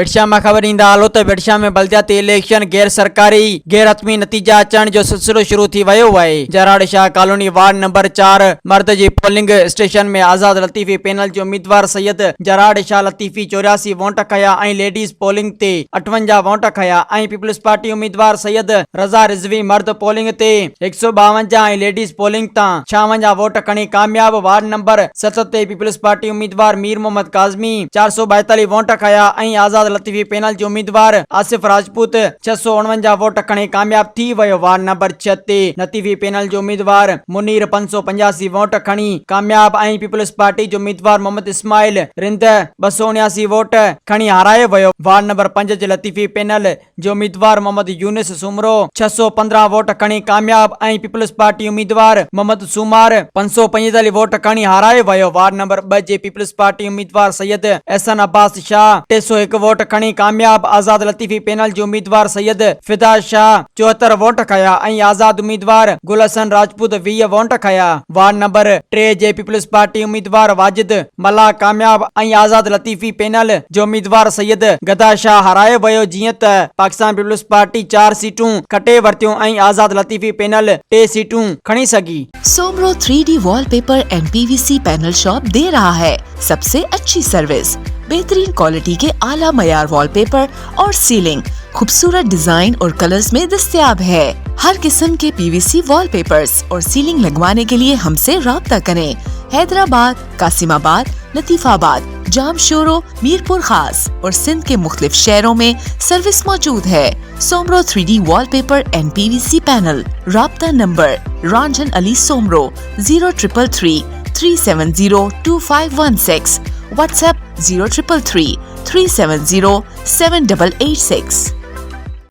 बिरशा में खबर ईंदा हलो त बिरशा में बल्दियाती इलेक्शन गैर सरकारी गैर हतमी नतीजा अचण जो सिलसिलो शुरू थी वियो आहे। जराड़ शाह कॉलोनी वार्ड नंबर 4 मर्द जी पोलिंग स्टेशन में आजाद लतीफी पैनल जो उम्मीदवार सैयद जराड़ शाह लतीफी 84 वोट खया ऐं लेडीज पोलिंग ते 58 वोट खया ऐं पीपल्स पार्टी उम्मीदवार सैयद रज़ा रिजवी मर्द पोलिंग ते 152 ऐं लेडीज पोलिंग तां 56 वोट खणी कामयाब। वार्ड नंबर 7 ते पीपल्स पार्टी उम्मीदवार मीर मोहम्मद काज़मी 442 वोट खया ऐं आजाद लतीफी पैनल जो उम्मीदवार आसिफ राजपूत 649 वोट खणी कामयाब थी वियो। वार्ड नंबर 6 ते लतीफी पैनल जो उम्मीदवार मुनीर 585 वोट खणी कामयाब ऐं पीपल्स पार्टी जो उम्मीदवार मोहम्मद इस्माइल रिंद 279 वोट खणी हारायो वियो। वार्ड नंबर 5 जे लतीफी पैनल जो उम्मीदवार मोहम्मद यूनिस सुमरो 615 वोट खणी कामयाब ऐं पीपल्स पार्टी उम्मीदवार मोहम्मद सुमार 545 वोट खणी हारायो वियो। वार्ड नंबर 2 जे पीपल्स पार्टी उम्मीदवार सैयद एहसन अब्बास शाह 301 वोट खणी कामयाब। आजाद लतीफी पैनल जो उम्मीदवार सैयद फिदा शाह 74 वोट खया ऐं आजाद उम्मीदवार गुल हसन राजपूत 20 वोट खया। वार्ड नंबर 3 जे पीपल्स पार्टी उम्मीदवार वाजिद मल्ला कामयाब ऐं आजाद लतीफी पैनल जो उम्मीदवार सैयद गदा शाह हारायो वियो। जीअं त पाकिस्तान पीपल्स पार्टी 4 सीटूं खटे वरतियूं ऐं आजाद लतीफी पैनल 2 सीटूं खणी सघी। Soomro 3D wallpaper and PVC panel shop दे रहा है सबसे अच्छी सर्विस, बेहतरीन क्वालिटी के आला मयार वॉलपेपर और सीलिंग खूबसूरत डिजाइन और कलर्स में दस्तयाब है। हर किस्म के PVC वॉलपेपर्स और सीलिंग लगवाने के लिए हमसे राब्ता करें। हैदराबाद, कासिमाबाद, लतीफाबाद, जामशोरो, मीरपुर खास और सिंध के मुख्तलिफ शहरों में सर्विस मौजूद है। Soomro 3D wallpaper and PVC panel. राब्ता नंबर रंजन अली सोमरो 0333 370 2516। WhatsApp 0333 370 7886।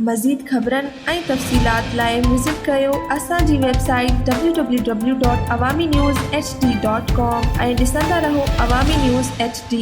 मज़ीद ख़बरनि ऐं तफ़सीलात लाइ विज़िट कयो असांजी वेबसाइट www.awamiNewsHD.com ऐं ॾिसंदा रहो अवामी न्यूज़ HD।